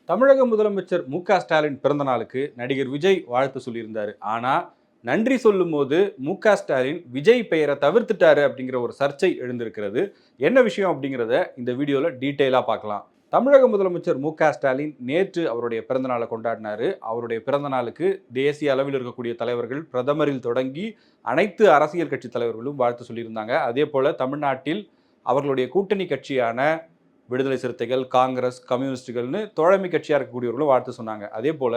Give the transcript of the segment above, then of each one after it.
தமிழக முதலமைச்சர் மு.க. ஸ்டாலின் பிறந்த நாளுக்கு நடிகர் விஜய் வாழ்த்து சொல்லியிருந்தாரு. ஆனா நன்றி சொல்லும்போது மு.க. ஸ்டாலின் விஜய் பெயரை தவிர்த்துட்டாரு அப்படிங்கிற ஒரு சர்ச்சை எழுந்திருக்கிறது. என்ன விஷயம் அப்படிங்கிறத இந்த வீடியோல டீட்டெயிலா பார்க்கலாம். தமிழக முதலமைச்சர் மு.க. ஸ்டாலின் நேற்று அவருடைய பிறந்த நாளை கொண்டாடினாரு. அவருடைய பிறந்த நாளுக்கு தேசிய அளவில் இருக்கக்கூடிய தலைவர்கள், பிரதமரில் தொடங்கி அனைத்து அரசியல் கட்சி தலைவர்களும் வாழ்த்து சொல்லியிருந்தாங்க. அதே போல தமிழ்நாட்டில் அவர்களுடைய கூட்டணி கட்சியான விடுதலை சிறுத்தைகள், காங்கிரஸ், கம்யூனிஸ்டுகள்னு தோழமை கட்சியாக இருக்கக்கூடியவர்களும் வாழ்த்து சொன்னாங்க. அதே போல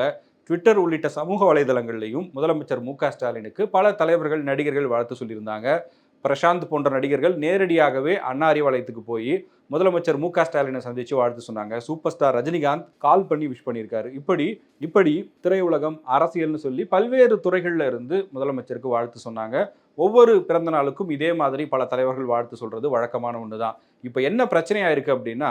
ட்விட்டர் உள்ளிட்ட சமூக வலைதளங்கள்லையும் முதலமைச்சர் மு.க. ஸ்டாலினுக்கு பல தலைவர்கள், நடிகர்கள் வாழ்த்து சொல்லியிருந்தாங்க. பிரசாந்த் போன்ற நடிகர்கள் நேரடியாகவே அண்ணா அறிவாலயத்துக்கு போய் முதலமைச்சர் மு.க. ஸ்டாலினை சந்தித்து வாழ்த்து சொன்னாங்க. சூப்பர் ஸ்டார் ரஜினிகாந்த் கால் பண்ணி விஷ் பண்ணியிருக்காரு. இப்படி திரையுலகம், அரசியல்னு சொல்லி பல்வேறு துறைகளில் இருந்து முதலமைச்சருக்கு வாழ்த்து சொன்னாங்க. ஒவ்வொரு பிறந்த நாளுக்கும் இதே மாதிரி பல தலைவர்கள் வாழ்த்து சொல்றது வழக்கமான ஒன்று தான். இப்போ என்ன பிரச்சனையாக இருக்குது அப்படின்னா,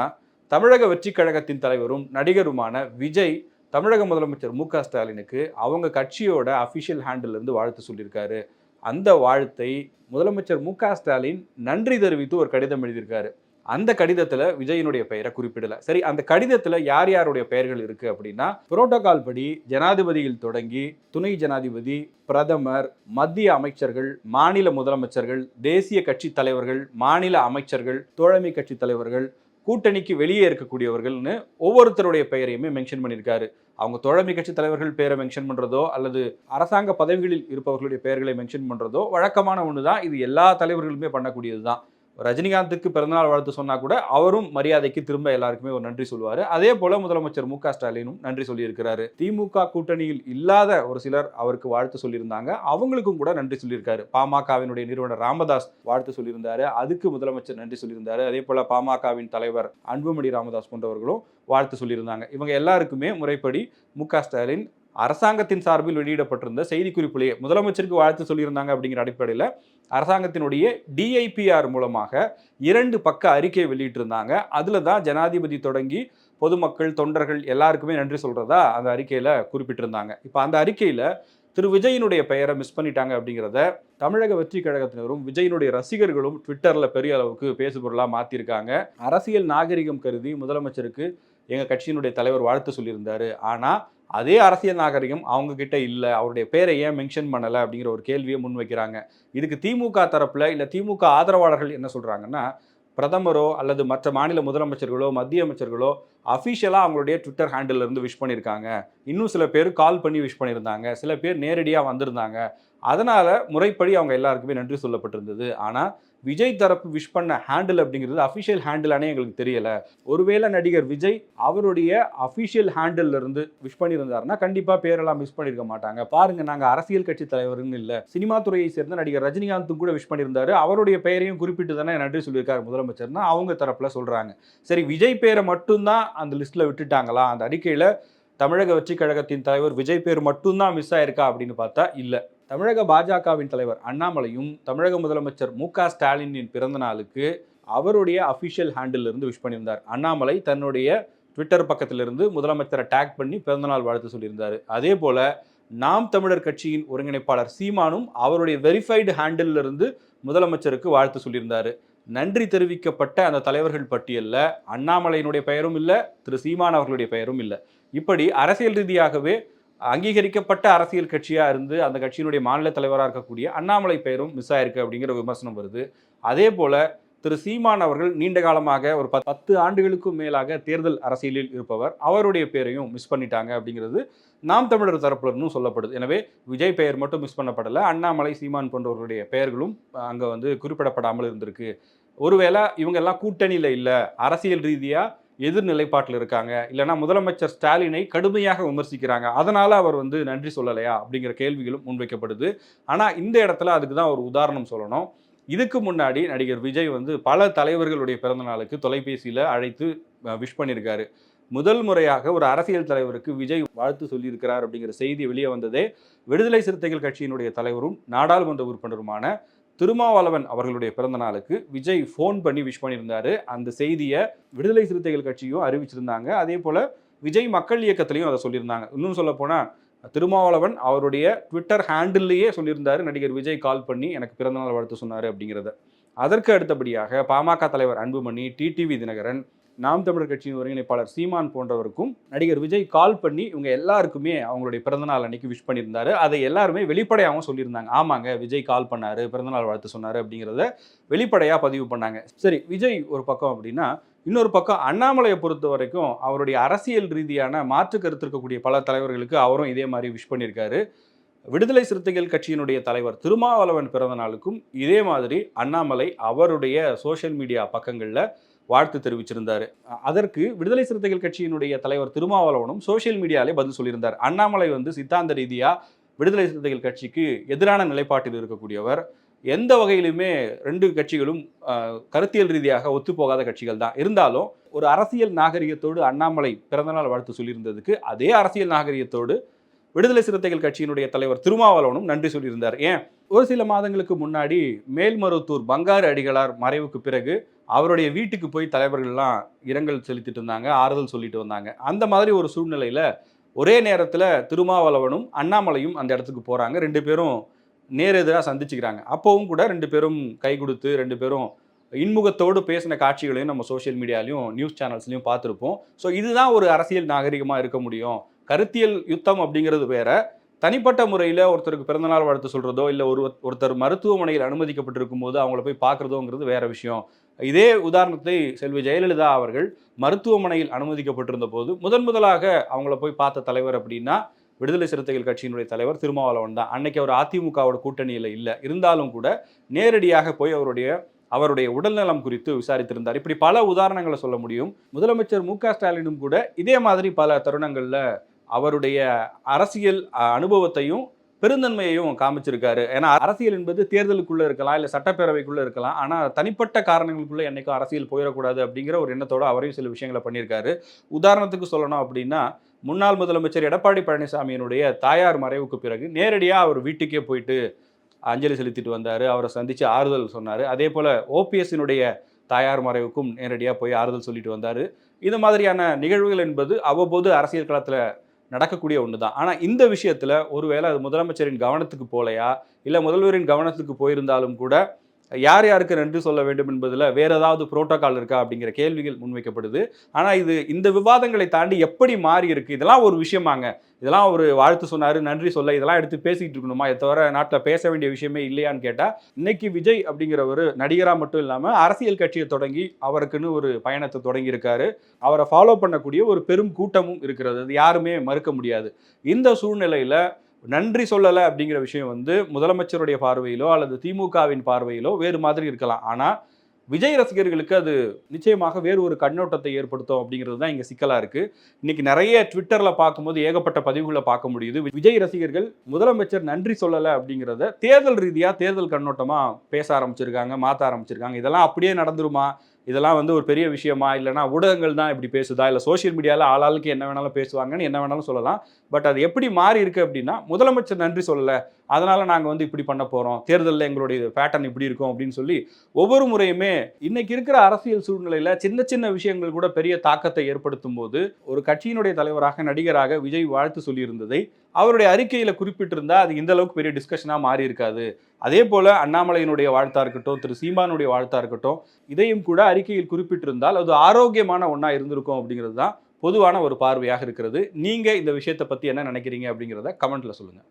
தமிழக வெற்றி கழகத்தின் தலைவரும் நடிகருமான விஜய் தமிழக முதலமைச்சர் மு.க. ஸ்டாலினுக்கு அவங்க கட்சியோட அஃபிஷியல் ஹேண்டிலிருந்து வாழ்த்து சொல்லியிருக்காரு. அந்த வாழ்த்தை முதலமைச்சர் மு.க. ஸ்டாலின் நன்றி தெரிவித்து ஒரு கடிதம் எழுதியிருக்காரு. அந்த கடிதத்தில் விஜயினுடைய பெயரை குறிப்பிடலை. சரி, அந்த கடிதத்தில் யார் யாருடைய பெயர்கள் இருக்குது அப்படின்னா, புரோட்டோகால் படி ஜனாதிபதியில் தொடங்கி துணை ஜனாதிபதி, பிரதமர், மத்திய அமைச்சர்கள், மாநில முதலமைச்சர்கள், தேசிய கட்சி தலைவர்கள், மாநில அமைச்சர்கள், தோழமை கட்சி தலைவர்கள், கூட்டணிக்கு வெளியே இருக்கக்கூடியவர்கள்னு ஒவ்வொருத்தருடைய பெயரையுமே மென்ஷன் பண்ணியிருக்காரு. அவங்க தோழமை கட்சி தலைவர்கள் பேரை மென்ஷன் பண்ணுறதோ அல்லது அரசாங்க பதவிகளில் இருப்பவர்களுடைய பெயர்களை மென்ஷன் பண்ணுறதோ வழக்கமான ஒன்று தான். இது எல்லா தலைவர்களுமே பண்ணக்கூடியது தான். ரஜினிகாந்துக்கு பிறந்தநாள் வாழ்த்து சொன்னா கூட அவரும் மரியாதைக்கு திரும்ப எல்லாருக்குமே ஒரு நன்றி சொல்லுவார். அதே போல முதலமைச்சர் மு.க. ஸ்டாலினும் நன்றி சொல்லியிருக்கிறாரு. திமுக கூட்டணியில் இல்லாத ஒரு சிலர் அவருக்கு வாழ்த்து சொல்லியிருந்தாங்க. அவங்களுக்கும் கூட நன்றி சொல்லியிருக்காரு. பாமகவினுடைய நிறுவனர் ராமதாஸ் வாழ்த்து சொல்லியிருந்தாரு. அதுக்கு முதலமைச்சர் நன்றி சொல்லியிருந்தாரு. அதே போல பாமகவின் தலைவர் அன்புமணி ராமதாஸ் போன்றவர்களும் வாழ்த்து சொல்லியிருந்தாங்க. இவங்க எல்லாருக்குமே முறைப்படி மு.க. ஸ்டாலின் அரசாங்கத்தின் சார்பில் வெளியிடப்பட்டிருந்த செய்திக்குறிப்பிலேயே முதலமைச்சருக்கு வாழ்த்து சொல்லியிருந்தாங்க அப்படிங்கிற அடிப்படையில் அரசாங்கத்தினுடைய DIPR மூலமாக 2 பக்க அறிக்கை வெளியிட்டிருந்தாங்க. அதில் தான் ஜனாதிபதி தொடங்கி பொதுமக்கள், தொண்டர்கள் எல்லாருக்குமே நன்றி சொல்றதா அந்த அறிக்கையில் குறிப்பிட்டிருந்தாங்க. இப்போ அந்த அறிக்கையில் திரு விஜயினுடைய பெயரை மிஸ் பண்ணிட்டாங்க அப்படிங்கிறத தமிழக வெற்றி கழகத்தினரும் விஜயினுடைய ரசிகர்களும் ட்விட்டரில் பெரிய அளவுக்கு பேசுபொருளாக மாற்றிருக்காங்க. அரசியல் நாகரிகம் கருதி முதலமைச்சருக்கு எங்கள் கட்சியினுடைய தலைவர் வாழ்த்து சொல்லியிருந்தாரு. ஆனால் அதே அரசியல் நாகரிகம் அவங்க கிட்ட இல்லை, அவருடைய பேரை ஏன் மென்ஷன் பண்ணலை அப்படிங்கிற ஒரு கேள்வியை முன்வைக்கிறாங்க. இதுக்கு திமுக தரப்புல இல்லை திமுக ஆதரவாளர்கள் என்ன சொல்றாங்கன்னா, பிரதமரோ அல்லது மற்ற மாநில முதலமைச்சர்களோ மத்திய அமைச்சர்களோ அஃபிஷியலாக அவங்களுடைய ட்விட்டர் ஹேண்டில் இருந்து விஷ் பண்ணியிருக்காங்க. இன்னும் சில பேர் கால் பண்ணி விஷ் பண்ணியிருந்தாங்க, சில பேர் நேரடியாக வந்திருந்தாங்க. அதனால் முறைப்படி அவங்க எல்லாருக்குமே நன்றி சொல்லப்பட்டிருந்தது. ஆனால் விஜய் தரப்பு விஷ் பண்ண ஹேண்டில் அப்படிங்கிறது அஃபிஷியல் ஹேண்டிலானே எங்களுக்கு தெரியலை. ஒருவேளை நடிகர் விஜய் அவருடைய அஃபிஷியல் ஹேண்டில் இருந்து விஷ் பண்ணியிருந்தாருன்னா கண்டிப்பாக பேரெல்லாம் மிஸ் பண்ணியிருக்க மாட்டாங்க. பாருங்க, நாங்கள் அரசியல் கட்சி தலைவருன்னு இல்லை, சினிமா துறையை சேர்ந்த நடிகர் ரஜினிகாந்தும் கூட விஷ் பண்ணியிருந்தாரு, அவருடைய பெயரையும் குறிப்பிட்டு தானே நன்றி சொல்லியிருக்காரு முதலமைச்சர்னா அவங்க தரப்புல சொல்றாங்க. சரி, விஜய் பேரை மட்டும்தான் அந்த லிஸ்ட்ல விட்டுட்டாங்களா? அந்த அறிக்கையில தமிழக வெற்றி கழகத்தின் தலைவர் விஜய் பேர் மட்டும்தான் மிஸ் ஆயிருக்கா அப்படின்னு பார்த்தா இல்லை. தமிழக பாஜகவின் தலைவர் அண்ணாமலையும் தமிழக முதலமைச்சர் மு.க. ஸ்டாலினின் பிறந்த நாளுக்கு அவருடைய அஃபிஷியல் ஹேண்டில் இருந்து விஷ் பண்ணியிருந்தார். அண்ணாமலை தன்னுடைய ட்விட்டர் பக்கத்திலிருந்து முதலமைச்சரை டேக் பண்ணி பிறந்தநாள் வாழ்த்து சொல்லியிருந்தார். அதே போல நாம் தமிழர் கட்சியின் ஒருங்கிணைப்பாளர் சீமானும் அவருடைய வெரிஃபைடு ஹேண்டில் இருந்து முதலமைச்சருக்கு வாழ்த்து சொல்லியிருந்தார். நன்றி தெரிவிக்கப்பட்ட அந்த தலைவர்கள் பட்டியலில் அண்ணாமலையினுடைய பெயரும் இல்லை, திரு சீமான் அவர்களுடைய பெயரும் இல்லை. இப்படி அரசியல் ரீதியாகவே அங்கீகரிக்கப்பட்ட அரசியல் கட்சியாக இருந்து அந்த கட்சியினுடைய மாநில தலைவராக இருக்கக்கூடிய அண்ணாமலை பெயரும் மிஸ் ஆயிருக்கு அப்படிங்கிற விமர்சனம் வருது. அதே போல திரு சீமான் அவர்கள் நீண்ட காலமாக ஒரு 10 ஆண்டுகளுக்கும் மேலாக தேர்தல் அரசியலில் இருப்பவர், அவருடைய பெயரையும் மிஸ் பண்ணிட்டாங்க அப்படிங்கிறது நாம் தமிழர் தரப்புலன்னு சொல்லப்படுது. எனவே விஜய் பெயர் மட்டும் மிஸ் பண்ணப்படலை, அண்ணாமலை, சீமான் போன்றவர்களுடைய பெயர்களும் அங்கே குறிப்பிடப்படாமல் இருந்திருக்கு. ஒருவேளை இவங்க எல்லாம் கூட்டணியில் இல்லை, அரசியல் ரீதியாக எதிர்நிலைப்பாட்டில் இருக்காங்க, இல்லைனா முதலமைச்சர் ஸ்டாலினை கடுமையாக விமர்சிக்கிறாங்க, அதனால அவர் நன்றி சொல்லலையா அப்படிங்கிற கேள்விகளும் முன்வைக்கப்படுது. ஆனால் இந்த இடத்துல அதுக்கு தான் ஒரு உதாரணம் சொல்லணும். இதுக்கு முன்னாடி நடிகர் விஜய் பல தலைவர்களுடைய பிறந்த நாளுக்கு தொலைபேசியில் அழைத்து விஷ் பண்ணியிருக்காரு. முதல் முறையாக ஒரு அரசியல் தலைவருக்கு விஜய் வாழ்த்து சொல்லியிருக்கிறார் அப்படிங்கிற செய்தி வெளியே வந்ததே விடுதலை சிறுத்தைகள் கட்சியினுடைய தலைவரும் நாடாளுமன்ற உறுப்பினருமான திருமாவளவன் அவர்களுடைய பிறந்த நாளுக்கு விஜய் ஃபோன் பண்ணி விஷ் பண்ணியிருந்தாரு. அந்த செய்தியை விடுதலை சிறுத்தைகள் கட்சியும் அறிவிச்சிருந்தாங்க. அதே போல் விஜய் மக்கள் இயக்கத்திலையும் அதை சொல்லியிருந்தாங்க. இன்னும் சொல்ல போனால் திருமாவளவன் அவருடைய ட்விட்டர் ஹேண்டில்லையே சொல்லியிருந்தாரு, நடிகர் விஜய் கால் பண்ணி எனக்கு பிறந்தநாள் வாழ்த்து சொன்னார் அப்படிங்கிறத. அதற்கு அடுத்தபடியாக பாமக தலைவர் அன்புமணி, டிடிவி தினகரன், நாம் தமிழர் கட்சியின் ஒருங்கிணைப்பாளர் சீமான் போன்றவருக்கும் நடிகர் விஜய் கால் பண்ணி இவங்க எல்லாருக்குமே அவங்களுடைய பிறந்தநாள் அன்னைக்கு விஷ் பண்ணியிருந்தாரு. அதை எல்லாருமே வெளிப்படையாகவும் சொல்லியிருந்தாங்க. ஆமாங்க, விஜய் கால் பண்ணாரு, பிறந்தநாள் வாழ்த்து சொன்னாரு அப்படிங்கிறத வெளிப்படையாக பதிவு பண்ணாங்க. சரி, விஜய் ஒரு பக்கம் அப்படின்னா, இன்னொரு பக்கம் அண்ணாமலையை பொறுத்த வரைக்கும் அவருடைய அரசியல் ரீதியான மாற்று கருத்து இருக்கக்கூடிய பல தலைவர்களுக்கு அவரும் இதே மாதிரி விஷ் பண்ணியிருக்காரு. விடுதலை சிறுத்தைகள் கட்சியினுடைய தலைவர் திருமாவளவன் பிறந்த நாளுக்கும் இதே மாதிரி அண்ணாமலை அவருடைய சோஷியல் மீடியா பக்கங்களில் வாழ்த்து தெரிவிச்சிருந்தார். அதற்கு விடுதலை சிறுத்தைகள் கட்சியினுடைய தலைவர் திருமாவளவனும் சோஷியல் மீடியாலே பதில் சொல்லியிருந்தார். அண்ணாமலை சித்தாந்த ரீதியாக விடுதலை சிறுத்தைகள் கட்சிக்கு எதிரான நிலைப்பாட்டில் இருக்கக்கூடியவர். எந்த வகையிலுமே ரெண்டு கட்சிகளும் கருத்தியல் ரீதியாக ஒத்துப்போகாத கட்சிகள் தான். இருந்தாலும் ஒரு அரசியல் நாகரிகத்தோடு அண்ணாமலை பிறந்தநாள் வாழ்த்து சொல்லியிருந்ததுக்கு அதே அரசியல் நாகரிகத்தோடு விடுதலை சிறுத்தைகள் கட்சியினுடைய தலைவர் திருமாவளவனும் நன்றி சொல்லியிருந்தார். ஏன், ஒரு சில மாதங்களுக்கு முன்னாடி மேல்மருவத்தூர் பங்காரு அடிகளார் மறைவுக்கு பிறகு அவருடைய வீட்டுக்கு போய் தலைவர்கள்லாம் இரங்கல் செலுத்திட்டு இருந்தாங்க, ஆறுதல் சொல்லிட்டு வந்தாங்க. அந்த மாதிரி ஒரு சூழ்நிலையில் ஒரே நேரத்தில் திருமாவளவனும் அண்ணாமலையும் அந்த இடத்துக்கு போகிறாங்க. ரெண்டு பேரும் நேரெதிராக சந்திச்சுக்கிறாங்க. அப்போவும் கூட ரெண்டு பேரும் கை கொடுத்து ரெண்டு பேரும் இன்முகத்தோடு பேசின காட்சிகளையும் நம்ம சோஷியல் மீடியாலையும் நியூஸ் சேனல்ஸ்லையும் பார்த்துருப்போம். ஸோ இதுதான் ஒரு அரசியல் நாகரிகமாக இருக்க முடியும். கருத்தியல் யுத்தம் அப்படிங்கிறது வேற, தனிப்பட்ட முறையில் ஒருத்தருக்கு பிறந்தநாள் வாழ்த்து சொல்கிறதோ இல்லை ஒருத்தர் மருத்துவமனையில் அனுமதிக்கப்பட்டிருக்கும் போது அவங்கள போய் பார்க்குறதோங்கிறது வேற விஷயம். இதே உதாரணத்தை செல்வி ஜெயலலிதா அவர்கள் மருத்துவமனையில் அனுமதிக்கப்பட்டிருந்த போது முதலாக அவங்கள போய் பார்த்த தலைவர் அப்படின்னா விடுதலை சிறுத்தைகள் கட்சியினுடைய தலைவர் திருமாவளவன் தான். அன்னைக்கு அவர் அதிமுகவோட கூட்டணியில் இல்லை, இருந்தாலும் கூட நேரடியாக போய் அவருடைய உடல்நலம் குறித்து விசாரித்திருந்தார். இப்படி பல உதாரணங்களை சொல்ல முடியும். முதலமைச்சர் மு.க. ஸ்டாலினும் கூட இதே மாதிரி பல தருணங்களில் அவருடைய அரசியல் அனுபவத்தையும் பெருந்தன்மையையும் காமிச்சிருக்காரு. ஏன்னா அரசியல் என்பது தேர்தலுக்குள்ளே இருக்கலாம், இல்லை சட்டப்பேரவைக்குள்ளே இருக்கலாம். ஆனால் தனிப்பட்ட காரணங்களுக்குள்ளே என்றைக்கும் அரசியல் போயிடக்கூடாது அப்படிங்கிற ஒரு எண்ணத்தோடு அவரையும் சில விஷயங்களை பண்ணியிருக்காரு. உதாரணத்துக்கு சொல்லணும் அப்படின்னா, முன்னாள் முதலமைச்சர் எடப்பாடி பழனிசாமியினுடைய தாயார் மறைவுக்கு பிறகு நேரடியாக அவர் வீட்டுக்கே போயிட்டு அஞ்சலி செலுத்திட்டு வந்தார். அவரை சந்தித்து ஆறுதல் சொன்னார். அதே போல் ஓபிஎஸ்ஸினுடைய தாயார் மறைவுக்கும் நேரடியாக போய் ஆறுதல் சொல்லிட்டு வந்தார். இது மாதிரியான நிகழ்வுகள் என்பது அவ்வப்போது அரசியல் களத்தில் நடக்கக்கூடிய ஒன்று தான். ஆனால் இந்த விஷயத்தில் ஒருவேளை அது முதலமைச்சரின் கவனத்துக்கு போலையா, இல்லை முதல்வரின் கவனத்துக்கு போயிருந்தாலும் கூட யார் யாருக்கு நன்றி சொல்ல வேண்டும் என்பதில் வேறு ஏதாவது புரோட்டோகால் இருக்கா அப்படிங்கிற கேள்விகள் முன்வைக்கப்படுது. ஆனால் இந்த விவாதங்களை தாண்டி எப்படி மாறி இருக்குது, இதெல்லாம் ஒரு விஷயமாங்க, இதெல்லாம் ஒரு வாழ்த்து சொன்னார் நன்றி சொல்ல இதெல்லாம் எடுத்து பேசிக்கிட்டு இருக்கணுமா, இதை தவிர நாட்டில் பேச வேண்டிய விஷயமே இல்லையான்னு கேட்டால், இன்னைக்கு விஜய் அப்படிங்கிற ஒரு நடிகராக மட்டும் இல்லாமல் அரசியல் கட்சியை தொடங்கி அவருக்குன்னு ஒரு பயணத்தை தொடங்கியிருக்காரு. அவரை ஃபாலோ பண்ணக்கூடிய ஒரு பெரும் கூட்டமும் இருக்கிறது, அது யாருமே மறுக்க முடியாது. இந்த சூழ்நிலையில் நன்றி சொல்லலை அப்படிங்கிற விஷயம் முதலமைச்சருடைய பார்வையிலோ அல்லது திமுகவின் பார்வையிலோ வேறு மாதிரி இருக்கலாம். ஆனால் விஜய் ரசிகர்களுக்கு அது நிச்சயமாக வேறு ஒரு கண்ணோட்டத்தை ஏற்படுத்தும் அப்படிங்கிறது தான் இங்கே சிக்கலாக இருக்குது. இன்றைக்கி நிறைய ட்விட்டரில் பார்க்கும்போது ஏகப்பட்ட பதிவுகளை பார்க்க முடியுது. விஜய் ரசிகர்கள் முதலமைச்சர் நன்றி சொல்லலை அப்படிங்கிறத தேர்தல் ரீதியாக தேர்தல் கண்ணோட்டமாக பேச ஆரம்பிச்சிருக்காங்க, மாற்ற ஆரம்பிச்சிருக்காங்க. இதெல்லாம் அப்படியே நடந்துருமா, இதெல்லாம் ஒரு பெரிய விஷயமா, இல்லைனா ஊடகங்கள் தான் இப்படி பேசுதா, இல்லை சோஷியல் மீடியாவில் ஆளாளுக்கு என்ன வேணாலும் பேசுவாங்கன்னு என்ன வேணாலும் சொல்லலாம். பட் அது எப்படி மாறி இருக்குது அப்படின்னா, முதலமைச்சர் நன்றி சொல்லலை, அதனால் நாங்கள் இப்படி பண்ண போகிறோம், தேர்தலில் எங்களுடைய பேட்டர்ன் இப்படி இருக்கும் அப்படின்னு சொல்லி ஒவ்வொரு முறையுமே இன்னைக்கு இருக்கிற அரசியல் சூழ்நிலையில் சின்ன சின்ன விஷயங்கள் கூட பெரிய தாக்கத்தை ஏற்படுத்தும் போது ஒரு கட்சியினுடைய தலைவராக நடிகராக விஜய் வாழ்த்து சொல்லியிருந்ததை அவருடைய அறிக்கையில் குறிப்பிட்டிருந்தால் அது இந்த அளவுக்கு பெரிய டிஸ்கஷனாக மாறி இருக்காது. அதே போல் அண்ணாமலையினுடைய வாழ்த்தா இருக்கட்டும், திரு சீமானுடைய வாழ்த்தா இருக்கட்டும், இதையும் கூட அறிக்கையில் குறிப்பிட்டிருந்தால் அது ஆரோக்கியமான ஒன்றா இருந்திருக்கும் அப்படிங்கிறது தான் பொதுவான ஒரு பார்வையாக இருக்கிறது. நீங்கள் இந்த விஷயத்தை பற்றி என்ன நினைக்கிறீங்க அப்படிங்கிறத கமெண்ட்டில் சொல்லுங்கள்.